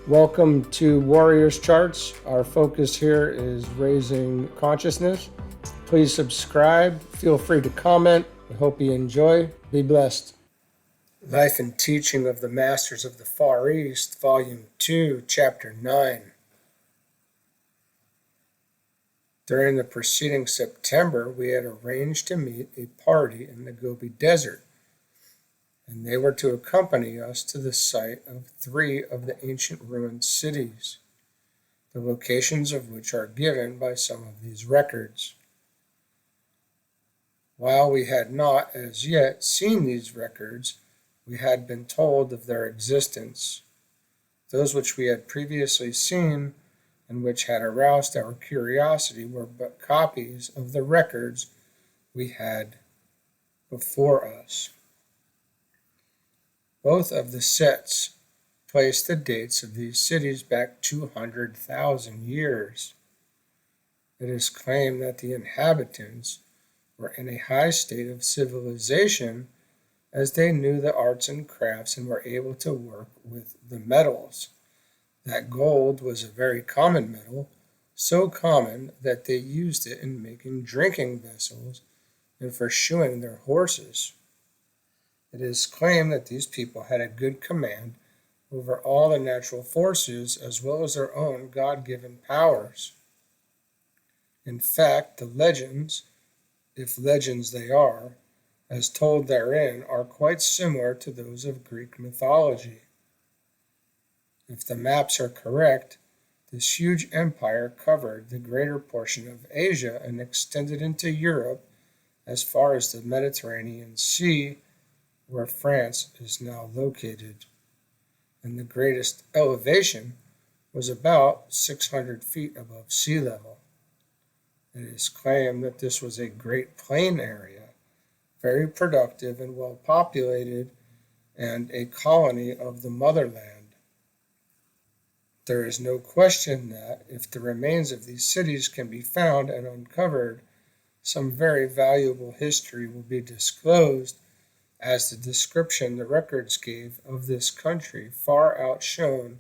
Welcome to Warriors Charts. Our focus here is raising consciousness. Please subscribe. Feel free to comment. I hope you enjoy. Be blessed. Life and Teaching of the Masters of the Far East, Volume 2, Chapter 9. During the preceding September, we had arranged to meet a party in the Gobi Desert, and they were to accompany us to the site of 3 of the ancient ruined cities, the locations of which are given by some of these records. While we had not as yet seen these records, we had been told of their existence. Those which we had previously seen and which had aroused our curiosity were but copies of the records we had before us. Both of the sets placed the dates of these cities back 200,000 years. It is claimed that the inhabitants were in a high state of civilization, as they knew the arts and crafts and were able to work with the metals. That gold was a very common metal, so common that they used it in making drinking vessels and for shoeing their horses. It is claimed that these people had a good command over all the natural forces as well as their own God-given powers. In fact, the legends, if legends they are, as told therein, are quite similar to those of Greek mythology. If the maps are correct, this huge empire covered the greater portion of Asia and extended into Europe as far as the Mediterranean Sea, where France is now located, and the greatest elevation was about 600 feet above sea level. It is claimed that this was a great plain area, very productive and well populated, and a colony of the motherland. There is no question that, if the remains of these cities can be found and uncovered, some very valuable history will be disclosed, as the description the records gave of this country far outshone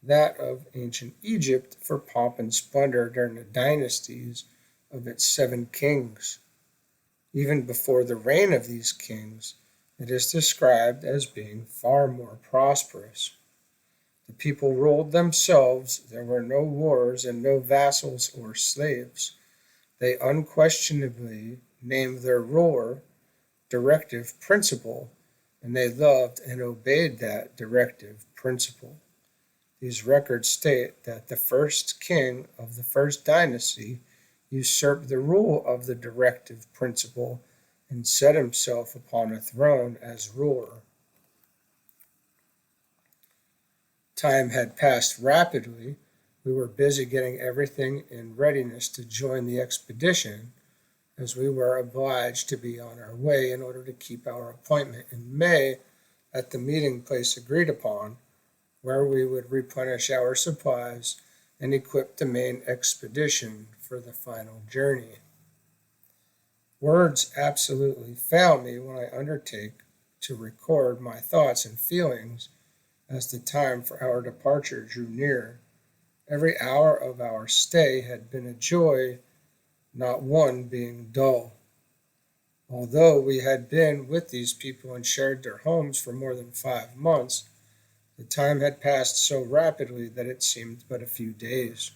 that of ancient Egypt for pomp and splendor during the dynasties of its 7 kings. Even before the reign of these kings, it is described as being far more prosperous. The people ruled themselves. There were no wars and no vassals or slaves. They unquestionably named their ruler directive principle, and they loved and obeyed that directive principle. These records state that the first king of the first dynasty usurped the rule of the directive principle and set himself upon a throne as ruler. Time had passed rapidly. We were busy getting everything in readiness to join the expedition, as we were obliged to be on our way in order to keep our appointment in May at the meeting place agreed upon, where we would replenish our supplies and equip the main expedition for the final journey. Words absolutely fail me when I undertake to record my thoughts and feelings as the time for our departure drew near. Every hour of our stay had been a joy, not one being dull. Although we had been with these people and shared their homes for more than 5 months, the time had passed so rapidly that it seemed but a few days.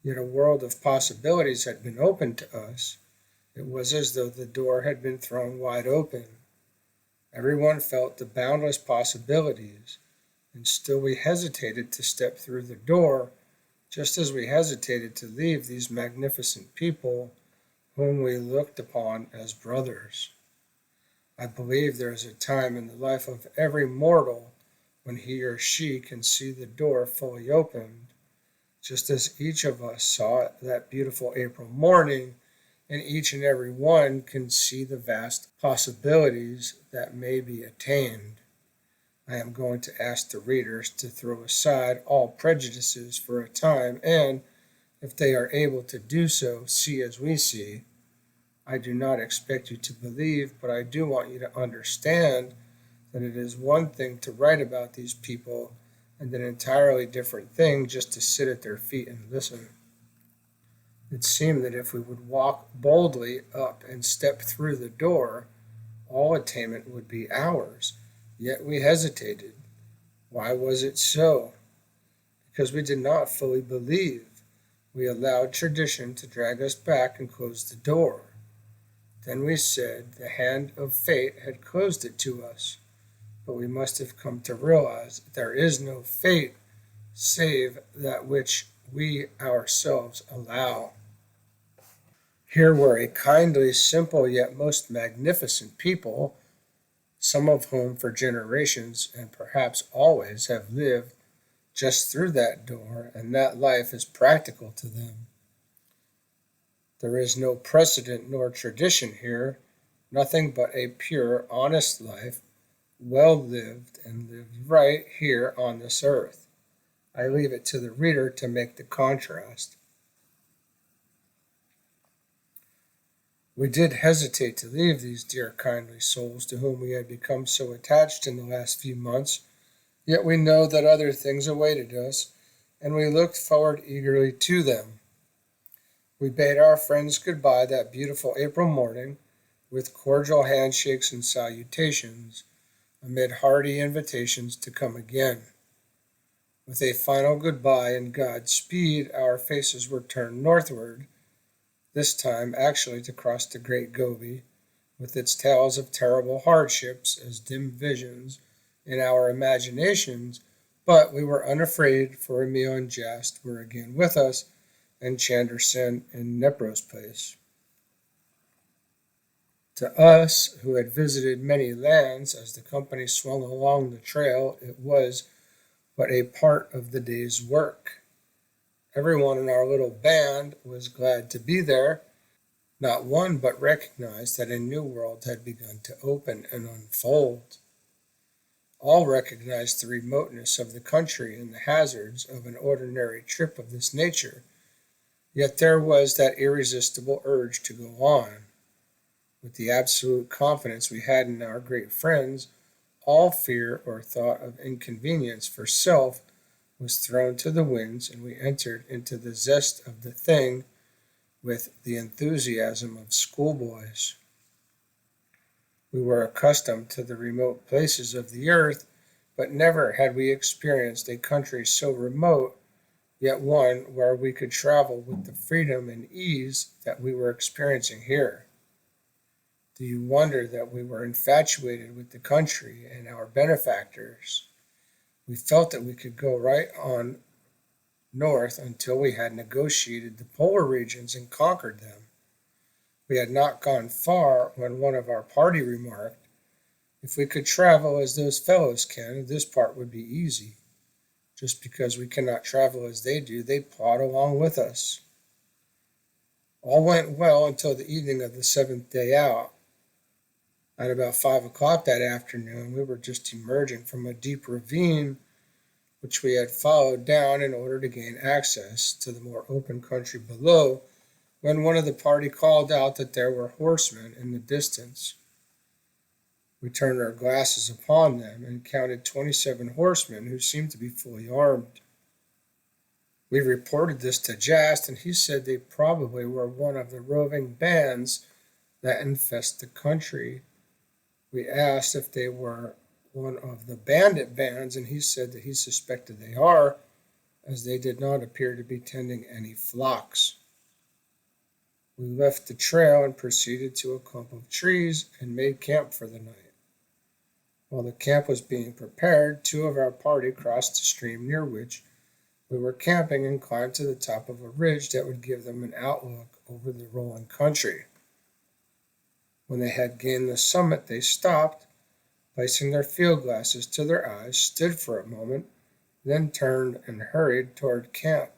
Yet a world of possibilities had been opened to us. It was as though the door had been thrown wide open. Everyone felt the boundless possibilities, and still we hesitated to step through the door, just as we hesitated to leave these magnificent people whom we looked upon as brothers. I believe there is a time in the life of every mortal when he or she can see the door fully opened, just as each of us saw it that beautiful April morning, and each and every one can see the vast possibilities that may be attained. I am going to ask the readers to throw aside all prejudices for a time and, if they are able to do so, see as we see. I do not expect you to believe, but I do want you to understand that it is one thing to write about these people and an entirely different thing just to sit at their feet and listen. It seemed that if we would walk boldly up and step through the door, all attainment would be ours. Yet we hesitated. Why was it so? Because we did not fully believe. We allowed tradition to drag us back and close the door. Then we said the hand of fate had closed it to us, but we must have come to realize that there is no fate save that which we ourselves allow. Here were a kindly, simple, yet most magnificent people, some of whom for generations and perhaps always have lived just through that door, and that life is practical to them. There is no precedent nor tradition here, nothing but a pure, honest life, well lived and lived right here on this earth. I leave it to the reader to make the contrast. We did hesitate to leave these dear kindly souls to whom we had become so attached in the last few months, yet we know that other things awaited us, and we looked forward eagerly to them. We bade our friends goodbye that beautiful April morning, with cordial handshakes and salutations, amid hearty invitations to come again. With a final goodbye and Godspeed, our faces were turned northward, this time actually to cross the Great Gobi, with its tales of terrible hardships as dim visions in our imaginations, but we were unafraid, for Emil and Jast were again with us, and Chanderson in Nepro's place. To us, who had visited many lands as the company swung along the trail, it was but a part of the day's work. Everyone in our little band was glad to be there. Not one but recognized that a new world had begun to open and unfold. All recognized the remoteness of the country and the hazards of an ordinary trip of this nature. Yet there was that irresistible urge to go on. With the absolute confidence we had in our great friends, all fear or thought of inconvenience for self was thrown to the winds, and we entered into the zest of the thing with the enthusiasm of schoolboys. We were accustomed to the remote places of the earth, but never had we experienced a country so remote, yet one where we could travel with the freedom and ease that we were experiencing here. Do you wonder that we were infatuated with the country and our benefactors? We felt that we could go right on north until we had negotiated the polar regions and conquered them. We had not gone far when one of our party remarked, "If we could travel as those fellows can, this part would be easy. Just because we cannot travel as they do, they plod along with us." All went well until the evening of the seventh day out. At about 5 o'clock that afternoon, we were just emerging from a deep ravine which we had followed down in order to gain access to the more open country below, when one of the party called out that there were horsemen in the distance. We turned our glasses upon them and counted 27 horsemen who seemed to be fully armed. We reported this to Jast, and he said they probably were one of the roving bands that infest the country. We asked if they were one of the bandit bands, and he said that he suspected they are, as they did not appear to be tending any flocks. We left the trail and proceeded to a clump of trees and made camp for the night. While the camp was being prepared, 2 of our party crossed the stream near which we were camping and climbed to the top of a ridge that would give them an outlook over the rolling country. When they had gained the summit, they stopped, placing their field glasses to their eyes, stood for a moment, then turned and hurried toward camp.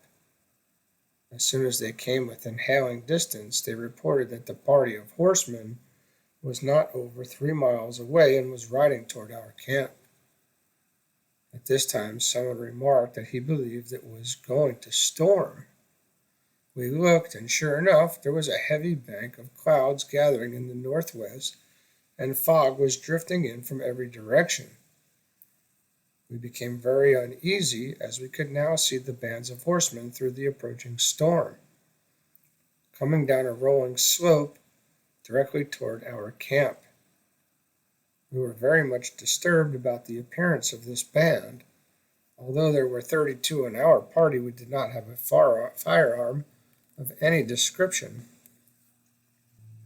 As soon as they came within hailing distance, they reported that the party of horsemen was not over 3 miles away and was riding toward our camp. At this time, someone remarked that he believed it was going to storm. We looked, and sure enough, there was a heavy bank of clouds gathering in the northwest, and fog was drifting in from every direction. We became very uneasy as we could now see the bands of horsemen through the approaching storm, coming down a rolling slope directly toward our camp. We were very much disturbed about the appearance of this band. Although there were 32 in our party, we did not have a firearm of any description.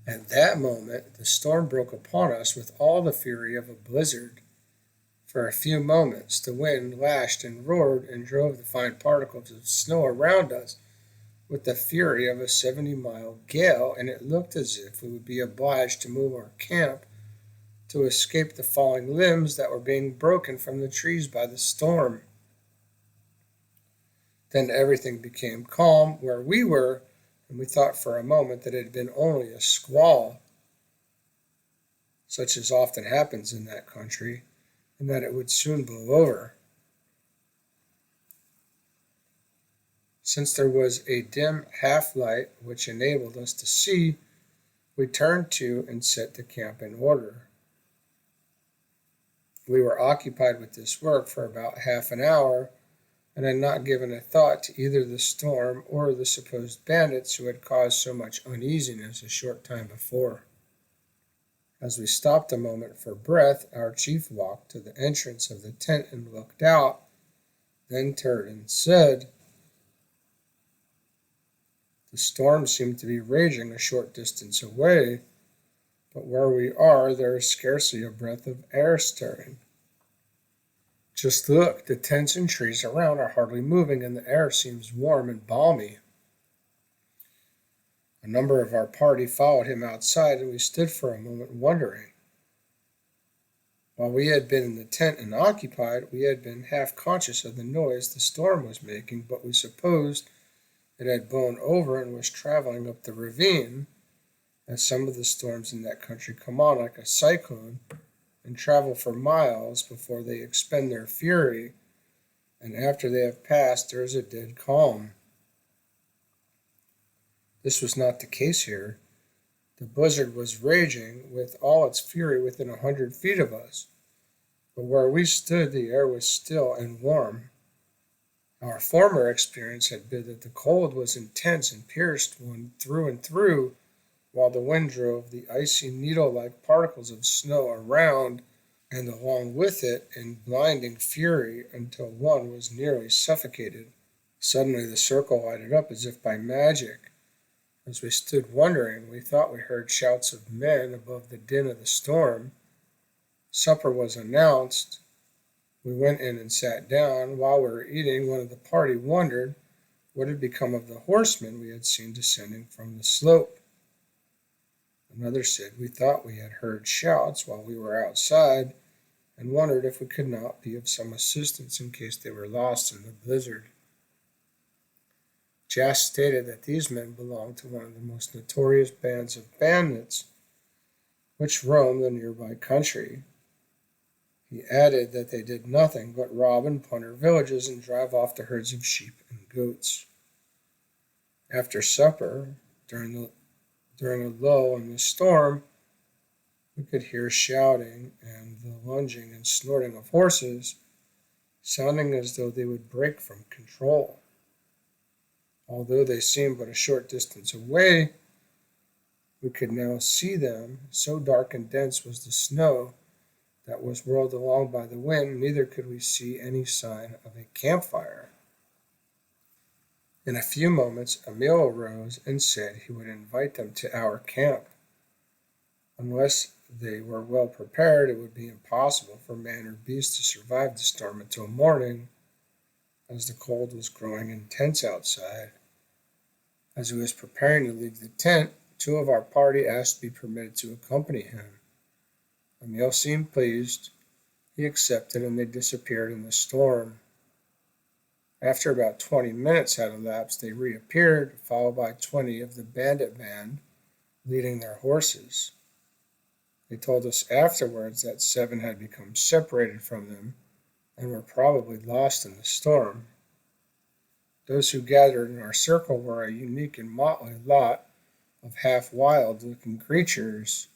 At that moment, the storm broke upon us with all the fury of a blizzard. For a few moments, the wind lashed and roared and drove the fine particles of snow around us with the fury of a 70-mile gale, and it looked as if we would be obliged to move our camp to escape the falling limbs that were being broken from the trees by the storm. Then everything became calm where we were, and we thought for a moment that it had been only a squall, such as often happens in that country, and that it would soon blow over. Since there was a dim half-light which enabled us to see, we turned to and set the camp in order. We were occupied with this work for about half an hour, and had not given a thought to either the storm or the supposed bandits who had caused so much uneasiness a short time before. As we stopped a moment for breath, our chief walked to the entrance of the tent and looked out, then turned and said, "The storm seemed to be raging a short distance away, but where we are there is scarcely a breath of air stirring. Just look, the tents and trees around are hardly moving, and the air seems warm and balmy." A number of our party followed him outside, and we stood for a moment wondering. While we had been in the tent and occupied, we had been half conscious of the noise the storm was making, but we supposed it had blown over and was traveling up the ravine, as some of the storms in that country come on like a cyclone and travel for miles before they expend their fury, and after they have passed there is a dead calm. This was not the case here. The blizzard was raging with all its fury within 100 feet of us, but where we stood the air was still and warm. Our former experience had been that the cold was intense and pierced one through and through, while the wind drove the icy needle-like particles of snow around and along with it in blinding fury until one was nearly suffocated. Suddenly the circle lighted up as if by magic. As we stood wondering, we thought we heard shouts of men above the din of the storm. Supper was announced. We went in and sat down. While we were eating, one of the party wondered what had become of the horsemen we had seen descending from the slope. Another said we thought we had heard shouts while we were outside, and wondered if we could not be of some assistance in case they were lost in the blizzard. Jas stated that these men belonged to one of the most notorious bands of bandits which roamed the nearby country. He added that they did nothing but rob and plunder villages and drive off the herds of sheep and goats. After supper, during a lull in the storm, we could hear shouting and the lunging and snorting of horses, sounding as though they would break from control. Although they seemed but a short distance away, we could now see them. So dark and dense was the snow that was whirled along by the wind, neither could we see any sign of a campfire. In a few moments, Emil arose and said he would invite them to our camp. Unless they were well prepared, it would be impossible for man or beast to survive the storm until morning, as the cold was growing intense outside. As he was preparing to leave the tent, 2 of our party asked to be permitted to accompany him. Emil seemed pleased. He accepted, and they disappeared in the storm. After about 20 minutes had elapsed, they reappeared, followed by 20 of the bandit band, leading their horses. They told us afterwards that 7 had become separated from them and were probably lost in the storm. Those who gathered in our circle were a unique and motley lot of half-wild-looking creatures.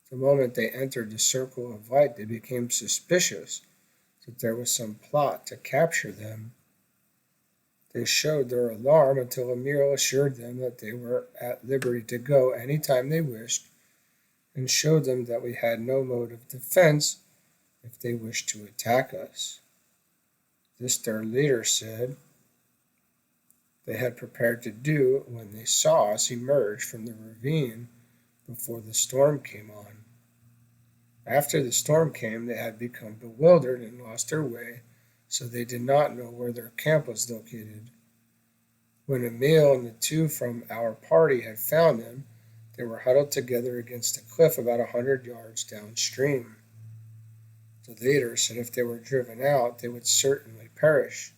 The moment they entered the circle of light, they became suspicious, that there was some plot to capture them. They showed their alarm until Emil assured them that they were at liberty to go any time they wished, and showed them that we had no mode of defense if they wished to attack us. This their leader said they had prepared to do when they saw us emerge from the ravine before the storm came on. After the storm came, they had become bewildered and lost their way, so they did not know where their camp was located. When Emil and the two from our party had found them, they were huddled together against a cliff about 100 yards downstream. The leader said if they were driven out, they would certainly perish.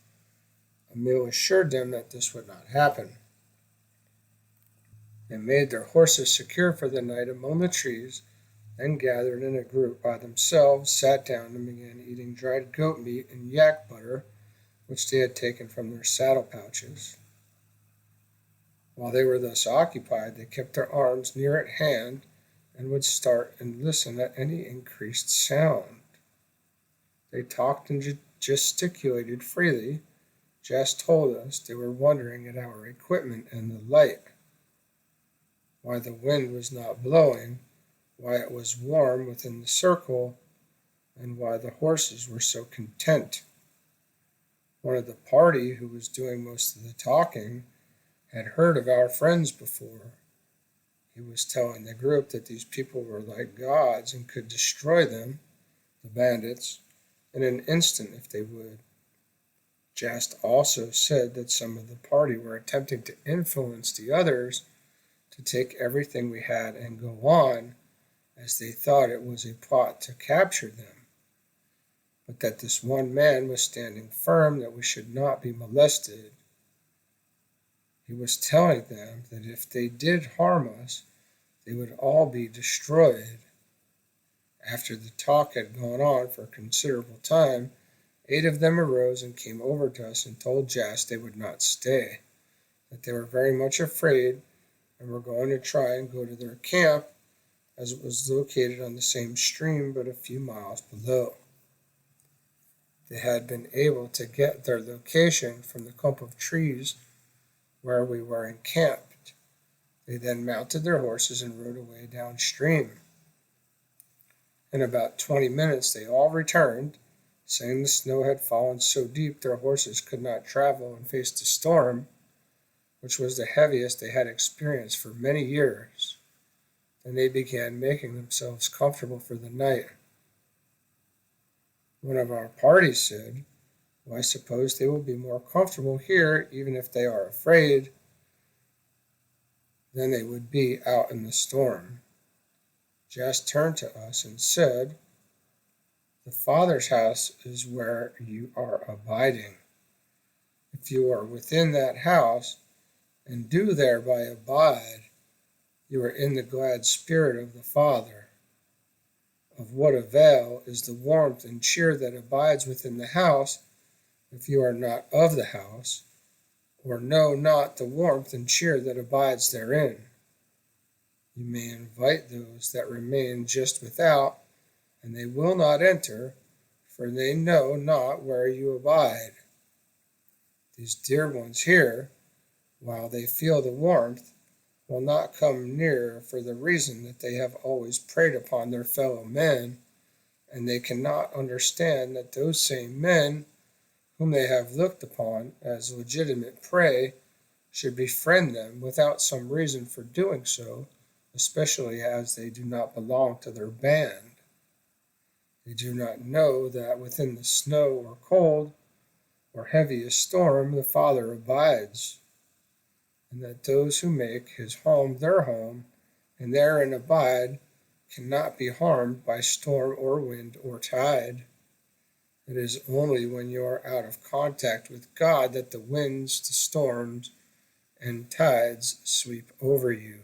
Emil assured them that this would not happen. They made their horses secure for the night among the trees, then gathered in a group by themselves, sat down, and began eating dried goat meat and yak butter, which they had taken from their saddle pouches. While they were thus occupied, they kept their arms near at hand and would start and listen at any increased sound. They talked and gesticulated freely. Jess told us they were wondering at our equipment and the light, why the wind was not blowing, why it was warm within the circle, and why the horses were so content. One of the party, who was doing most of the talking, had heard of our friends before. He was telling the group that these people were like gods and could destroy them, the bandits, in an instant if they would. Jast also said that some of the party were attempting to influence the others to take everything we had and go on, as they thought it was a plot to capture them, but that this one man was standing firm that we should not be molested. He was telling them that if they did harm us, they would all be destroyed. After the talk had gone on for a considerable time, 8 of them arose and came over to us and told Jas they would not stay, that they were very much afraid and were going to try and go to their camp, as it was located on the same stream but a few miles below. They had been able to get their location from the clump of trees where we were encamped. They then mounted their horses and rode away downstream. In about 20 minutes they all returned, saying the snow had fallen so deep their horses could not travel and faced a storm, which was the heaviest they had experienced for many years. Then they began making themselves comfortable for the night. One of our party said, "Well, I suppose they will be more comfortable here, even if they are afraid, than they would be out in the storm." Jas turned to us and said, "The Father's house is where you are abiding. If you are within that house, and do thereby abide, you are in the glad spirit of the Father. Of what avail is the warmth and cheer that abides within the house, if you are not of the house, or know not the warmth and cheer that abides therein? You may invite those that remain just without, and they will not enter, for they know not where you abide. These dear ones here, while they feel the warmth, will not come near for the reason that they have always preyed upon their fellow men, and they cannot understand that those same men, whom they have looked upon as legitimate prey, should befriend them without some reason for doing so, especially as they do not belong to their band. They do not know that within the snow or cold or heaviest storm the Father abides, and that those who make his home their home and therein abide cannot be harmed by storm or wind or tide. It is only when you are out of contact with God that the winds, the storms, and tides sweep over you.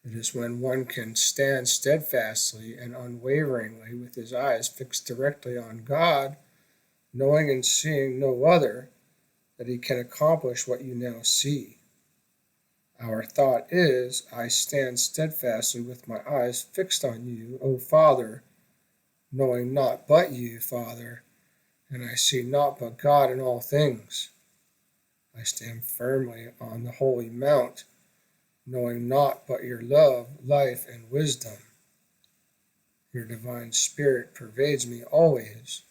It is when one can stand steadfastly and unwaveringly with his eyes fixed directly on God, knowing and seeing no other, that he can accomplish what you now see. Our thought is, I stand steadfastly with my eyes fixed on you, O Father, knowing naught but you, Father, and I see naught but God in all things. I stand firmly on the holy mount, knowing naught but your love, life, and wisdom. Your divine spirit pervades me always.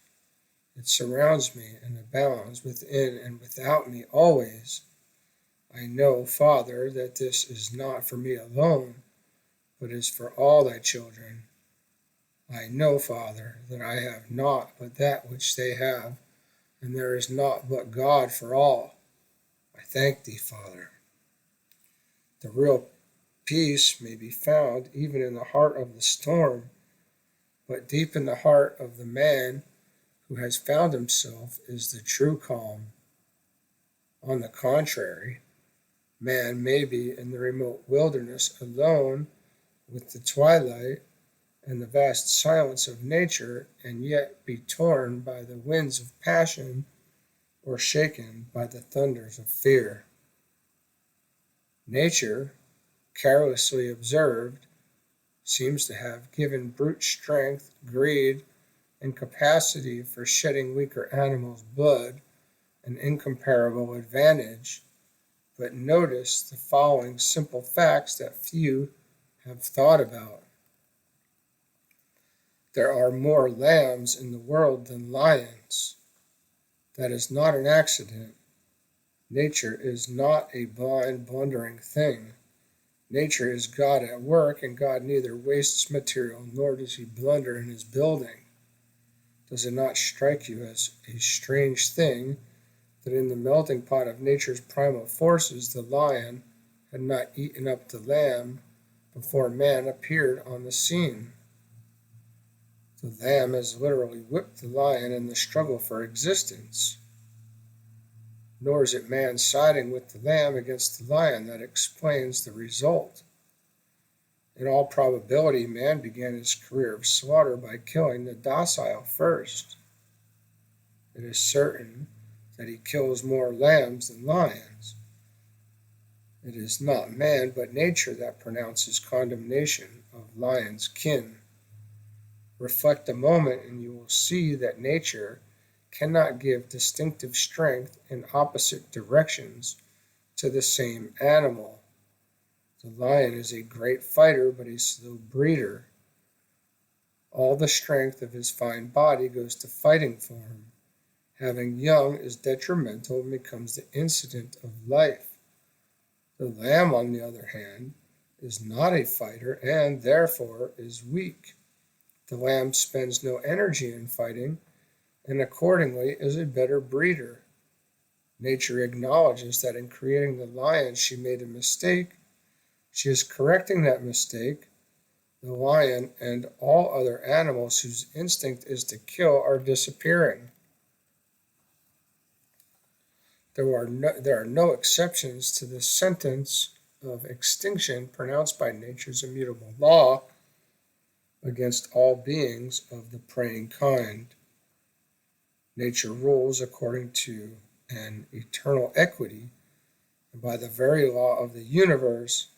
It surrounds me and abounds within and without me always. I know, Father, that this is not for me alone, but is for all thy children. I know, Father, that I have naught but that which they have, and there is naught but God for all. I thank thee, Father. The real peace may be found even in the heart of the storm, but deep in the heart of the man who has found himself is the true calm. On the contrary, man may be in the remote wilderness alone with the twilight and the vast silence of nature, and yet be torn by the winds of passion or shaken by the thunders of fear. Nature, carelessly observed, seems to have given brute strength, greed, and capacity for shedding weaker animals' blood an incomparable advantage, but notice the following simple facts that few have thought about. There are more lambs in the world than lions. That is not an accident. Nature is not a blind, blundering thing. Nature is God at work, and God neither wastes material nor does he blunder in his building. Does it not strike you as a strange thing that in the melting pot of nature's primal forces the lion had not eaten up the lamb before man appeared on the scene? The lamb has literally whipped the lion in the struggle for existence. Nor is it man siding with the lamb against the lion that explains the result. In all probability, man began his career of slaughter by killing the docile first. It is certain that he kills more lambs than lions. It is not man but nature that pronounces condemnation of lions' kin. Reflect a moment and you will see that nature cannot give distinctive strength in opposite directions to the same animal. The lion is a great fighter but a slow breeder. All the strength of his fine body goes to fighting for him. Having young is detrimental and becomes the incident of life. The lamb, on the other hand, is not a fighter and therefore is weak. The lamb spends no energy in fighting and accordingly is a better breeder. Nature acknowledges that in creating the lion she made a mistake. She is correcting that mistake. The lion and all other animals whose instinct is to kill are disappearing. There are no exceptions to the sentence of extinction pronounced by nature's immutable law against all beings of the preying kind. Nature rules according to an eternal equity, and by the very law of the universe,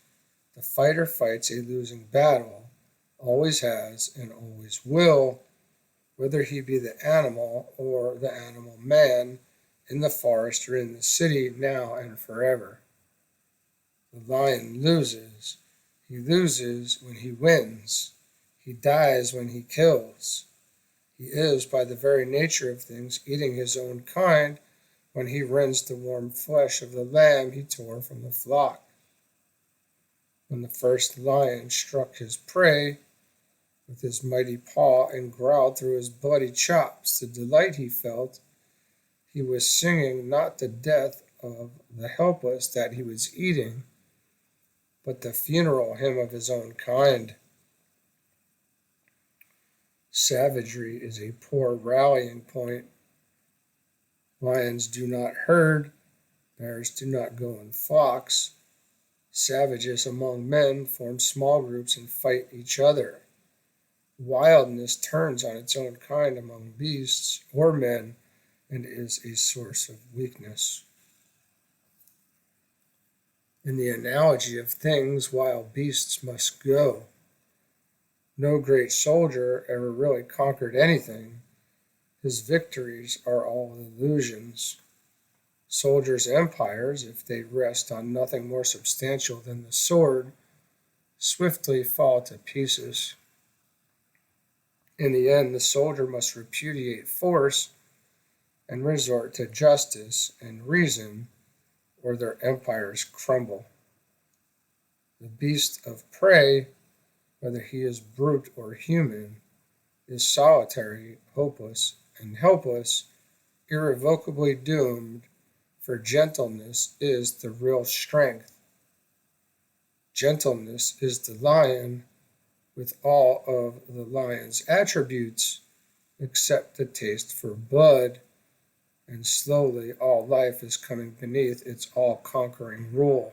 the fighter fights a losing battle, always has and always will, whether he be the animal or the animal man, in the forest or in the city, now and forever. The lion loses. He loses when he wins. He dies when he kills. He is, by the very nature of things, eating his own kind when he rends the warm flesh of the lamb he tore from the flock. When the first lion struck his prey with his mighty paw and growled through his bloody chops the delight he felt, he was singing not the death of the helpless that he was eating, but the funeral hymn of his own kind. Savagery is a poor rallying point. Lions do not herd, bears do not go in flocks. Savages among men form small groups and fight each other. Wildness turns on its own kind among beasts or men and is a source of weakness. In the analogy of things, wild beasts must go. No great soldier ever really conquered anything. His victories are all illusions. Soldiers' empires, if they rest on nothing more substantial than the sword, swiftly fall to pieces. In the end, the soldier must repudiate force and resort to justice and reason, or their empires crumble. The beast of prey, whether he is brute or human, is solitary, hopeless, and helpless, irrevocably doomed, for gentleness is the real strength. Gentleness is the lion, with all of the lion's attributes, except the taste for blood, and slowly all life is coming beneath its all-conquering rule.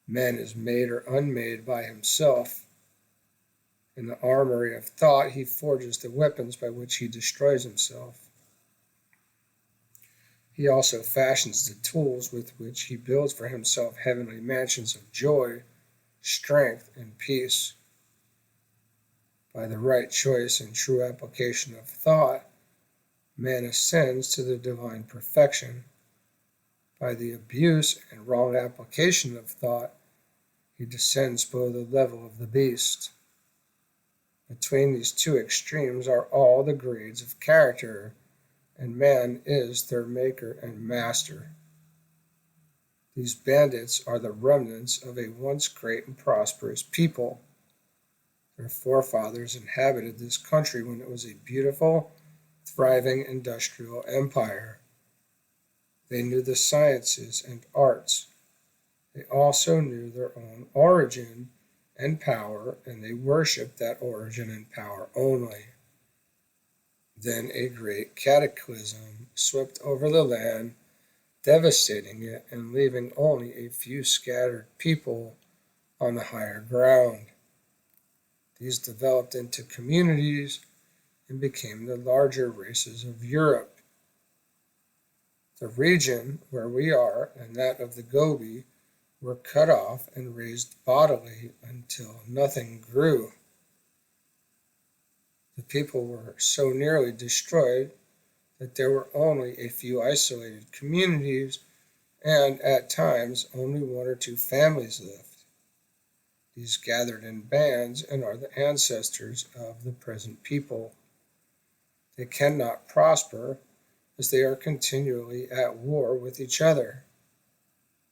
Man is made or unmade by himself. In the armory of thought, he forges the weapons by which he destroys himself. He also fashions the tools with which he builds for himself heavenly mansions of joy, strength, and peace. By the right choice and true application of thought, man ascends to the divine perfection. By the abuse and wrong application of thought, he descends below the level of the beast. Between these two extremes are all the grades of character, and man is their maker and master. These bandits are the remnants of a once great and prosperous people. Their forefathers inhabited this country when it was a beautiful, thriving industrial empire. They knew the sciences and arts. They also knew their own origin and power, and they worshipped that origin and power only. Then a great cataclysm swept over the land, devastating it and leaving only a few scattered people on the higher ground. These developed into communities and became the larger races of Europe. The region where we are and that of the Gobi were cut off and raised bodily until nothing grew. The people were so nearly destroyed that there were only a few isolated communities, and at times only one or two families lived. These gathered in bands and are the ancestors of the present people. They cannot prosper, as they are continually at war with each other.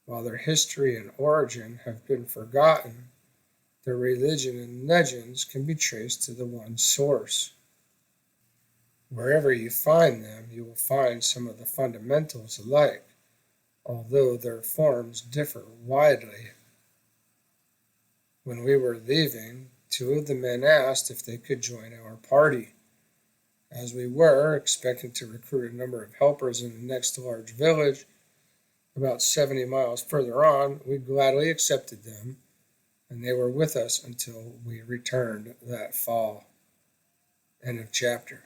While their history and origin have been forgotten, their religion and legends can be traced to the one source. Wherever you find them, you will find some of the fundamentals alike, although their forms differ widely. When we were leaving, two of the men asked if they could join our party. As we were expecting to recruit a number of helpers in the next large village, about 70 miles further on, we gladly accepted them, and they were with us until we returned that fall. End of chapter.